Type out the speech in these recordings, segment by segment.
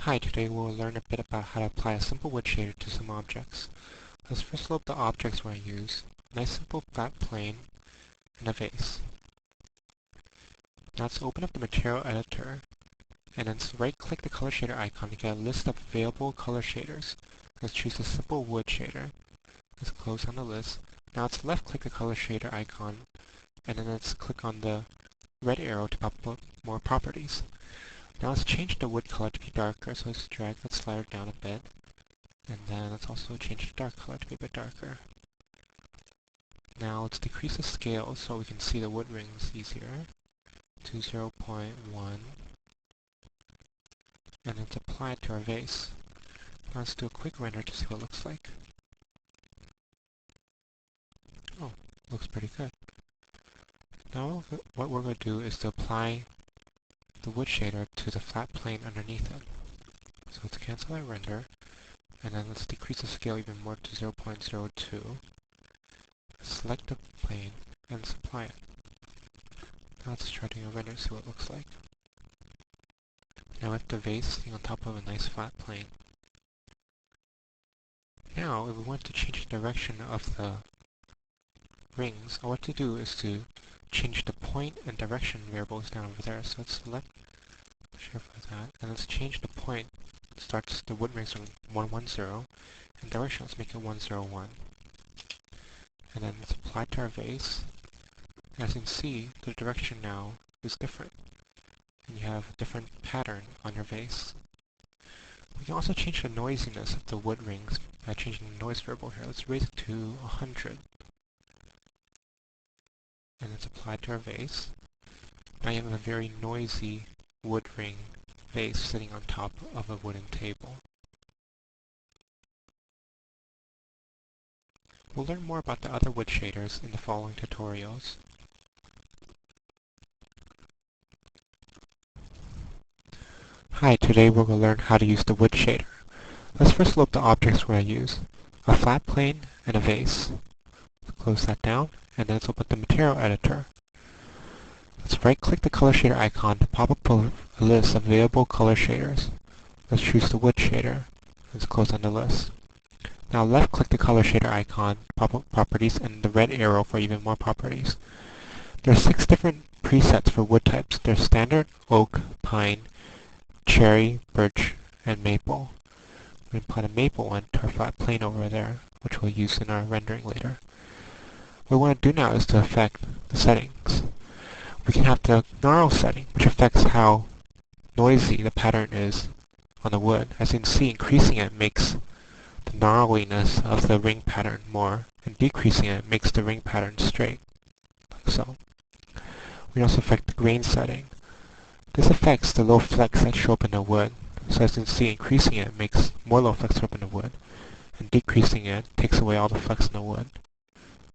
Hi, today we'll learn a bit about how to apply a simple wood shader to some objects. Let's first load the objects we're going to use. A nice simple flat plane and a vase. Now let's open up the material editor and then right-click the color shader icon to get a list of available color shaders. Let's choose the simple wood shader. Let's close down the list. Now let's left-click the color shader icon and then let's click on the red arrow to pop up more properties. Now let's change the wood color to be darker, so let's drag that slider down a bit. And then let's also change the dark color to be a bit darker. Now let's decrease the scale so we can see the wood rings easier to 0.1. And let's apply it to our vase. Now let's do a quick render to see what it looks like. Oh, looks pretty good. Now what we're going to do is to apply the wood shader to the flat plane underneath it. So let's cancel that render, and then let's decrease the scale even more to 0.02. Select the plane and let's apply it. Now let's try doing a render to see what it looks like. Now we have the vase sitting on top of a nice flat plane. Now if we want to change the direction of the rings, all we have to do is to change the point and direction variables down over there. So let's select shift for that, and let's change the point. Starts the wood rings from 110, and direction let's make it 101. And then let's apply it to our vase. As you can see, the direction now is different, and you have a different pattern on your vase. We can also change the noisiness of the wood rings by changing the noise variable here. Let's raise it to 100. And let's apply it to our vase. Now you have a very noisy wood ring vase sitting on top of a wooden table. We'll learn more about the other wood shaders in the following tutorials. Hi, today we're going to learn how to use the wood shader. Let's first load the objects we're going to use. A flat plane and a vase. Close that down, and then let's open the material editor. Let's right-click the color shader icon to pop up a list of available color shaders. Let's choose the wood shader. Let's close on the list. Now left-click the color shader icon, pop up properties, and the red arrow for even more properties. There are 6 different presets for wood types. There's standard, oak, pine, cherry, birch, and maple. We're going to apply the maple one to our flat plane over there, which we'll use in our rendering later. What we want to do now is to affect the settings. We can have the gnarl setting, which affects how noisy the pattern is on the wood. As you can see, increasing it makes the gnarliness of the ring pattern more, and decreasing it makes the ring pattern straight, like so. We can also affect the grain setting. This affects the low flecks that show up in the wood. So as you can see, increasing it makes more low flecks show up in the wood, and decreasing it takes away all the flecks in the wood.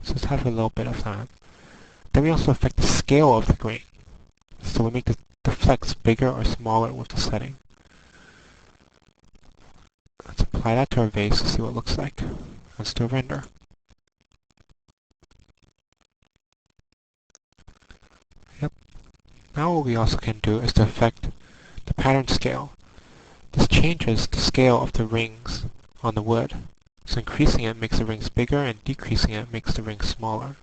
So let's have a little bit of that. Then we also affect the scale of the grain. So we make the flecks bigger or smaller with the setting. Let's apply that to our vase to see what it looks like. Let's do a render. Yep. Now what we also can do is to affect the pattern scale. This changes the scale of the rings on the wood. So increasing it makes the rings bigger, and decreasing it makes the rings smaller.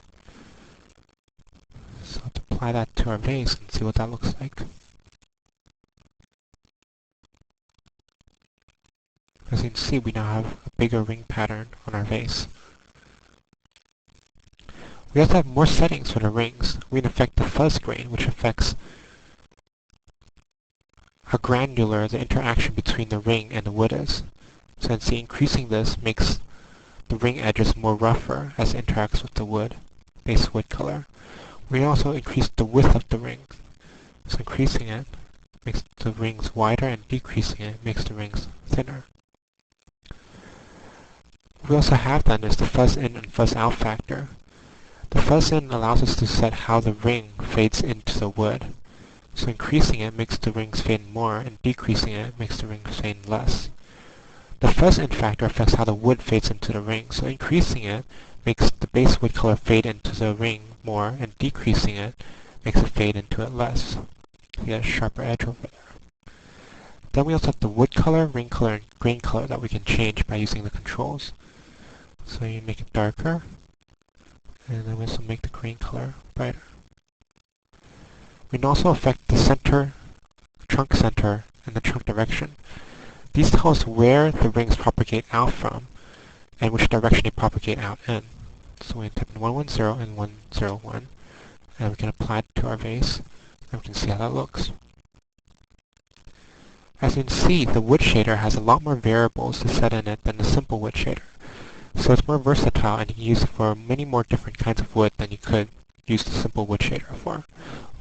So let's apply that to our vase and see what that looks like. As you can see, we now have a bigger ring pattern on our vase. We also have more settings for the rings. We can affect the fuzz grain, which affects how granular the interaction between the ring and the wood is. So you can see, increasing this makes the ring edges more rougher as it interacts with the wood, base wood color. We can also increase the width of the ring. So increasing it makes the rings wider, and decreasing it makes the rings thinner. What we also have then is the fuzz in and fuzz out factor. The fuzz in allows us to set how the ring fades into the wood. So increasing it makes the rings fade more, and decreasing it makes the rings fade less. The fuzz in factor affects how the wood fades into the ring. So increasing it makes the base wood color fade into the ring more, and decreasing it makes it fade into it less. You get a sharper edge over there. Then we also have the wood color, ring color, and grain color that we can change by using the controls. So you make it darker, and then we also make the grain color brighter. We can also affect the center, trunk center, and the trunk direction. These tell us where the rings propagate out from, and which direction they propagate out in. So we type in 110 and 101, and we can apply it to our vase, and we can see how that looks. As you can see, the wood shader has a lot more variables to set in it than the simple wood shader. So it's more versatile, and you can use it for many more different kinds of wood than you could use the simple wood shader for.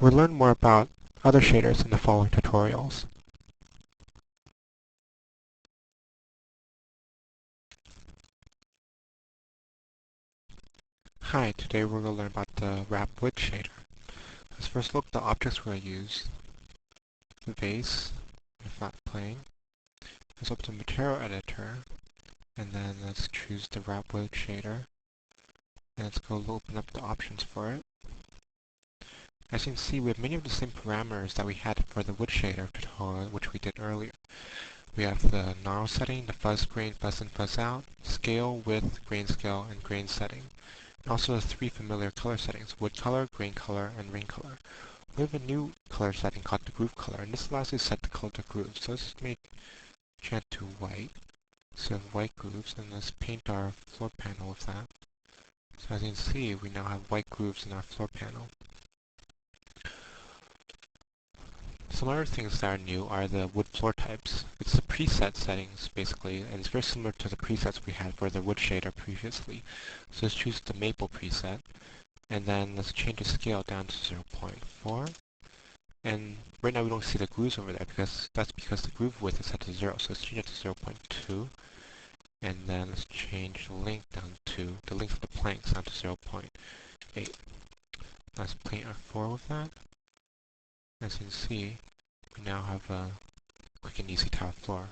We'll learn more about other shaders in the following tutorials. Hi, today we're going to learn about the wrap wood shader. Let's first look at the objects we're going to use. The vase, the flat plane. Let's open the material editor, and then let's choose the wrap wood shader. And let's go open up the options for it. As you can see, we have many of the same parameters that we had for the wood shader tutorial, which we did earlier. We have the gnarl setting, the fuzz grain, fuzz in, fuzz out, scale, width, grain scale, and grain setting. And also the three familiar color settings, wood color, grain color, and ring color. We have a new color setting called the groove color, and this allows you to set the color to grooves. So let's make change to white. So we have white grooves, and let's paint our floor panel with that. So as you can see, we now have white grooves in our floor panel. Some other things that are new are the wood floor types. It's the preset settings, basically, and it's very similar to the presets we had for the wood shader previously. So let's choose the maple preset, and then let's change the scale down to 0.4. And right now we don't see the grooves over there, because that's because the groove width is set to 0. So let's change it to 0.2, and then let's change the length down to, the length of the planks down to 0.8. Let's paint our floor with that. As you can see, we now have a quick and easy tile floor.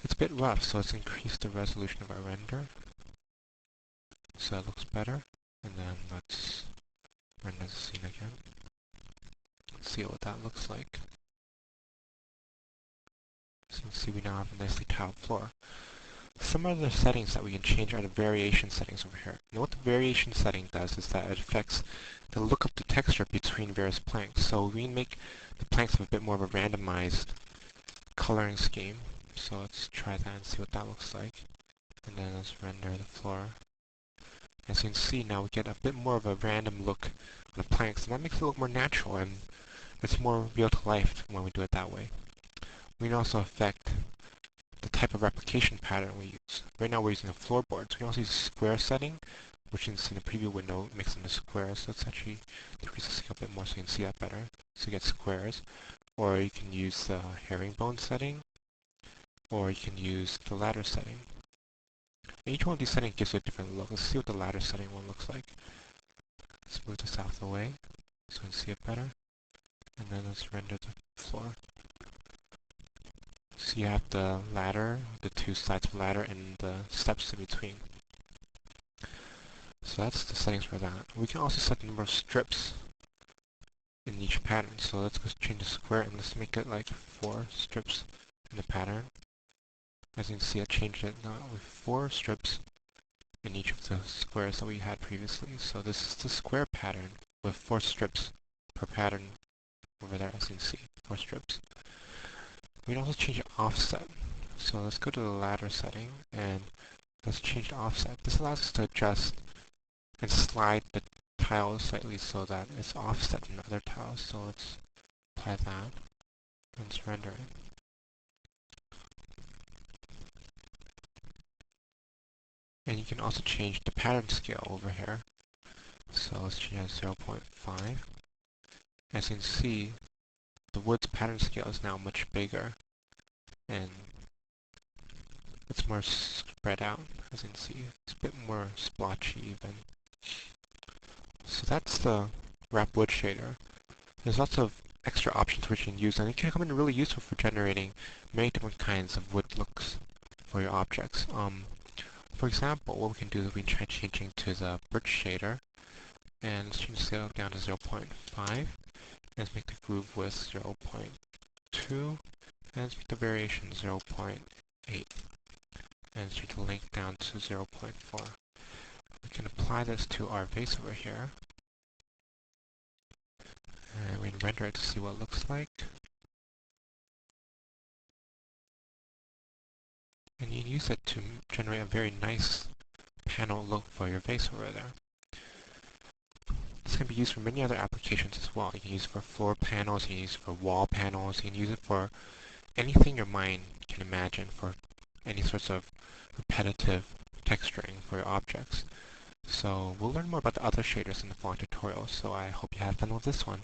It's a bit rough, so let's increase the resolution of our render so it looks better. And then let's render the scene again. Let's see what that looks like. So you can see we now have a nicely tiled floor. Some other settings that we can change are the variation settings over here. Now what the variation setting does is that it affects the look of the texture between various planks. So we can make the planks have a bit more of a randomized coloring scheme. So let's try that and see what that looks like. And then let's render the floor. As you can see now we get a bit more of a random look on the planks, and that makes it look more natural, and it's more real to life when we do it that way. We can also affect the type of replication pattern we use. Right now we're using a floorboard, so we can also use a square setting, which you can see in the preview window makes them into squares. So let's actually decrease the scale a bit more so you can see that better. So you get squares. Or you can use the herringbone setting, or you can use the ladder setting. And each one of these settings gives you a different look. Let's see what the ladder setting one looks like. Let's move this out of the way so we can see it better. And then let's render the floor. So you have the ladder, the two sides of the ladder, and the steps in between. So that's the settings for that. We can also set the number of strips in each pattern. So let's go change the square and let's make it like 4 strips in the pattern. As you can see, I changed it now with 4 strips in each of the squares that we had previously. So this is the square pattern with 4 strips per pattern over there, as you can see, 4 strips. We can also change the offset. So let's go to the ladder setting and let's change the offset. This allows us to adjust and slide the tile slightly so that it's offset from the other tiles. So let's apply that and let's render it. And you can also change the pattern scale over here. So let's change it to 0.5. As you can see, the wood's pattern scale is now much bigger, and it's more spread out. As you can see, it's a bit more splotchy even. So that's the wrap wood shader. There's lots of extra options which you can use, and it can come in really useful for generating many different kinds of wood looks for your objects. For example, what we can do is we can try changing to the birch shader, and let's change the scale down to 0.5. Let's make the groove width 0.2, and set the variation 0.8, and set the length down to 0.4. We can apply this to our vase over here, and we can render it to see what it looks like. And you can use it to generate a very nice panel look for your vase over there. This can be used for many other applications as well. You can use it for floor panels, you can use it for wall panels, you can use it for anything your mind can imagine, for any sorts of repetitive texturing for your objects. So we'll learn more about the other shaders in the following tutorials, so I hope you have fun with this one.